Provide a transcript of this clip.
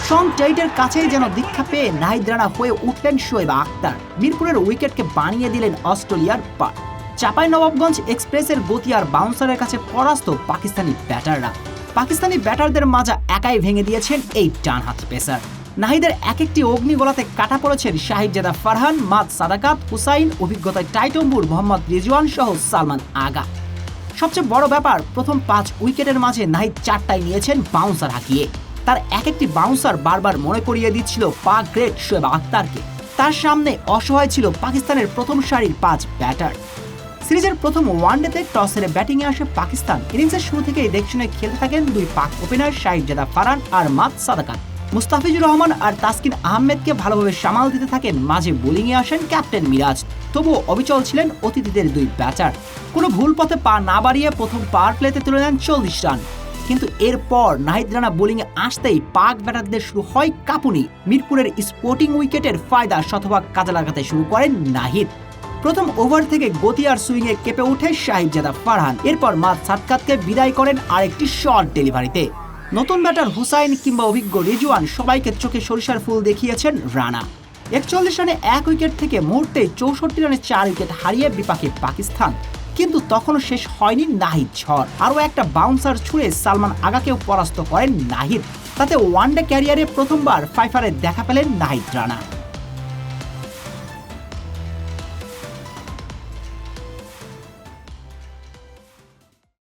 শন টেইটের কাছেই যেন দীক্ষা পেয়ে নাহিদ রানা হয়ে উঠলেন শোয়েব আখতার। মিরপুরের উইকেটকে বানিয়ে দিলেন অস্ট্রেলিয়ার পার। চাঁপাইনবাবগঞ্জ এক্সপ্রেসের গতি আর বাউন্সারের কাছে পরাস্ত পাকিস্তানি ব্যাটাররা। পাকিস্তানি ব্যাটারদের মাজা একাই ভেঙে দিয়েছেন এই ডানহাত পেসার। নাহিদের এক একটি অগ্নিগোলাতে কাটা পড়েছেন সাহিবজাদা ফারহান, মাদ সাদাকাত, হুসাইন, অভিজ্ঞতায় টাইটম্বুর মোহাম্মদ রিজওয়ান সহ সালমান আগা। সবচেয়ে বড় ব্যাপার, প্রথম 5 উইকেটের মাঝে নাহিদ 4টাই নিয়েছেন বাউন্সার হাঁকিয়ে। তার এক একটি বাউন্সার বারবার মনে করিয়ে দিচ্ছিল পাক গ্রেট শোয়েব আখতারকে। তার সামনে অসহায় ছিল পাকিস্তানের প্রথম সারির 5 ব্যাটার। সিরিজের প্রথম ওয়ানডেতে টস হেরে ব্যাটিংয়ে আসে পাকিস্তান। ইনিংসের শুরু থেকেই দেখশুনে খেলতে থাকেন 2 পাক ওপেনার সাহিবজাদা ফারহান আর মাদ সাদাকাত। মুস্তাফিজুর রহমান আর তাসকিন আহমেদকে ভালোভাবে সামাল দিতে থাকেন, মাঝে বোলিংয়ে আসেন ক্যাপ্টেন মিরাজ। তবুও অবিচল ছিলেন অতিথিদের 2 ব্যাটার। কোনো ভুল পথে পা না বাড়িয়ে প্রথম পাওয়ার প্লেতে তুলে নেন 40 রান। কিন্তু এরপর নাহিদ রানা বোলিংয়ে আসতেই পাক ব্যাটারদের শুরু হয় কাঁপুনি। মিরপুরের স্পোর্টিং উইকেটের ফায়দা শতভাগ কাজে লাগাতে শুরু করেন নাহিদ। প্রথম ওভার থেকে গতি আর সুইংয়ে কেঁপে ওঠে সাহিবজাদা ফারহান। এরপর মাদ সাদকাতকে বিদায় করেন আরেকটি শর্ট ডেলিভারিতে। নতুন ব্যাটার হুসাইন কিংবা অভিজ্ঞ রিজওয়ান সবাইকে চোখে সরিষার ফুল দেখিয়েছেন রানা। 41 রানে 1 উইকেট থেকে মুহূর্তে 64 রানে 4 উইকেট হারিয়ে বিপাকে পাকিস্তান। কিন্তু তখনও শেষ হয়নি নাহিদ ঝড়। আরও একটা বাউন্সার ছুঁড়ে সালমান আগাকেও পরাস্ত করেন নাহিদ। তাতে ওয়ানডে ক্যারিয়ারে প্রথমবার 5-এর দেখা পেলেন নাহিদ রানা।